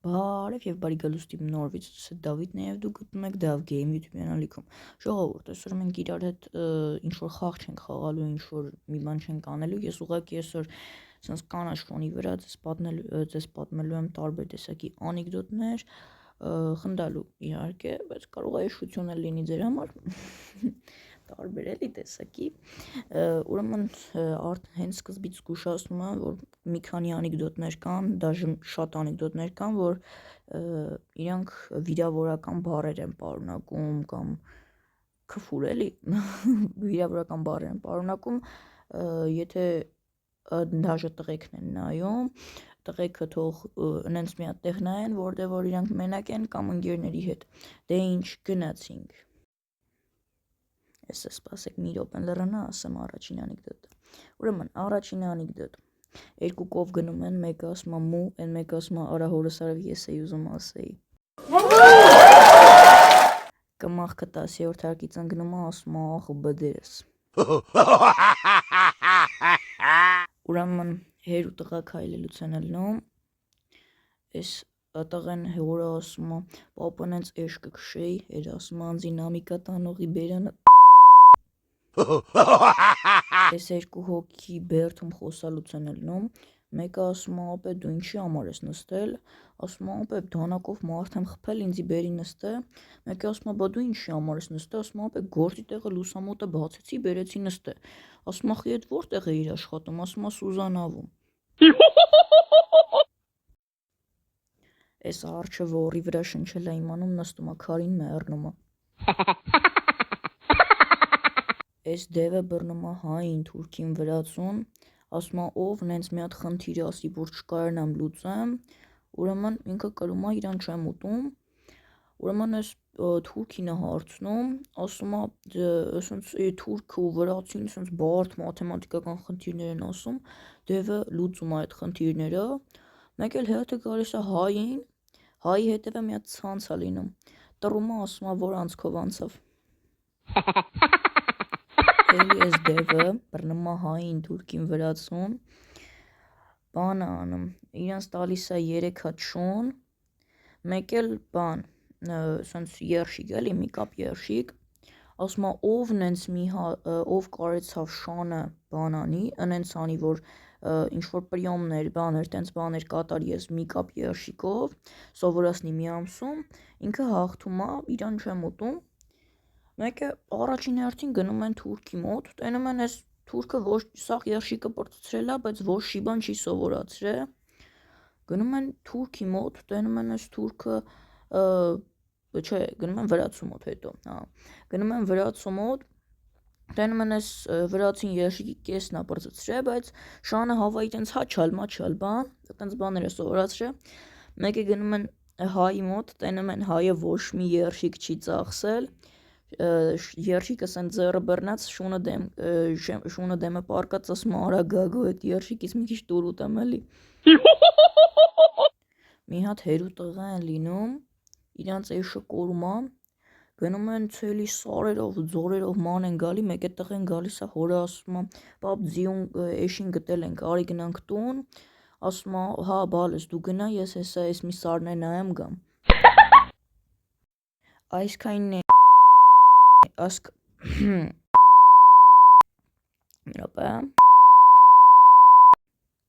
Բարև եւ բարի գալուստ իմ նոր վիդեոս Դավիթն է եւ դուք գտնում եք Dav Game YouTube կանալիքում։ Ժողովուրդ, այսօր մենք իրար հետ ինչ որ խաղ չենք խաղալու, ինչ որ մի բան չենք անելու։ Ես ուղղակի այսօր sense կանաչ ֆոնի վրա ձեզ պատմելու եմ տարբեր տեսակի անեկդոտներ, խնդալու իհարկե, բայց կարող է հեշտություն էլ լինի ձեր համար։ Տարբեր էլի տեսակի, ուրեմն հենց սկզբից զգուշացնում եմ, որ մի քանի անեկդոտներ կան, դաժե շատ անեկդոտներ կան, որ իրանք վիրավորական բառեր են պարունակում կամ քֆուր էլի, վիրավորական բառեր են պարունակում, եթե դաժե տղեկն են նայում, տղեկը թող նենց մի հատ տեղ նայեն, որտեղ որ իրանք մենակ են կամ ընկերների հետ, դե ինչ գնացինք։ Ես սպասեք մի րոպե լռանա, ասեմ առաջին անեկդոտը։ Ուրեմն առաջին անեկդոտ։ Երկու կով գնում են, մեկը ասում է մու, այն մեկը ասում է արա հորս արավ ես էի ուզում ասեի։ Կմախքը 10-րդ հարկից ընկնում է, ասում է ախ բդես։ Ուրեմն հեր ու տղա քայլելուց են ելնում, այս տղեն հորը ասում է պապան հենց էշ կքշեի, հեր ասում է անձի նամիկա տանողի բերանը։ Այս երկու հոգի բերդում խոսալուց են ելնում, մեկը ասում է ապե դու ինչի համար ես նստել, ասում է ապե դանակով մարդ եմ խփել ինձի բերի նստե, մեկը ասում է բա դու ինչի համար ես նստել, ասում է ապե գործի տեղը լուսամուտը բացեցի բերեցի նստե, ասում է խի էդ որտեղ է իր աշխատում, ասում է Սուզանավում։ Այս արջը ոռի վրա շնչել է իմանում, նստում է քարին մեռնում է։ Այս դևը բռնում է հային, թուրքին վրացուն, ասում է ով նենց մի հատ խնդիր ասի, որ չկարողանամ լուծեմ, ուրեմն ինքը կրում է իրան չեմ ուտում, ուրեմն այս թուրքին է հարցնում, ասում է ասենց թուրքը ու վրացին ասենց բարդ մաթեմատիկական խնդիրներ են ասում, դևը լուծում է այդ խնդիրները, մեկ էլ հետը գալիս է հային, հայի հետևը մի հատ ցանց է լինում, տրում է ասում է որ անցքով անցավ։ Էլի այս դևը բռնում է հային, թուրքին վրացուն, բան է անում, իրանց տալիս է 3 հատ շուն, մեկ էլ բան, սենց երշիկ էլի, մի կապ երշիկ, ասում է ով կարեցավ շանը բանանի, ընենց անի, որ ինչ-որ պրիոմներ, բաներ, տենց բաներ կատարի ես մի կապ երշիկով, սովորացնի մի ամսում, ինքը հաղթում է, իրան չեմ ուտում, մեկը առաջին հերթին գնում են թուրքի մոտ, տենում են այս թուրքը ոչ սաղ երշիկը պրծրել է, բայց ոչ շի բան չի սովորացրել, գնում են թուրքի մոտ, տենում են այս թուրքը, չէ, գնում են վրացու մոտ հետո, գնում են վրացու մոտ, տենում են այս վրացին երշիկի կեսն է պրծրել, բայց շանը հավայի տենց հաչալ բան, տենց բաներ է սովորացրել, մեկը գնում են հայի մոտ, տենում են հայը ոչ մի երշիկ չի ծախսել, երշիկը սենց ձեռը բռնած շունը դեմը պարկած ասում արա գագո էդ երշիկից մի քիչ տուր ուտեմ էլի։ Մի հատ հեր ու տղա են լինում, իրանց էշը կորում է, գնում են ցելի սարերով, ձորերով ման են գալի, մեկ է տղեն գալիս է հորը ասում է պապ ձիուն էշին գտել ենք, արի գնանք տուն, ասում է հա բալես դու գնա ես հեսա ես մի սարներ նայեմ գամ։ Այսքանն է ասկ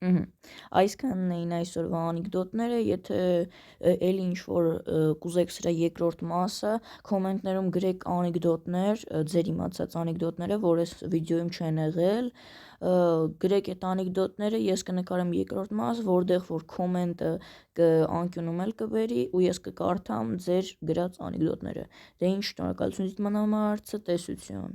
Այսքանն էին այսօրվա անեկդոտները, եթե էլի ինչ-որ կուզեք սրա երկրորդ մասը, կոմենտներում գրեք անեկդոտներ, ձեր իմացած անեկդոտները, որ այս վիդեոյում չեն եղել, գրեք այդ անեկդոտները, ես կնկարեմ երկրորդ մաս, որտեղ որ կոմենտը անկյունում էլ կբերի ու ես կկարդամ ձեր գրած անեկդոտները, դե ինչ շնորհակալություն դիտման համար, ցտեսություն։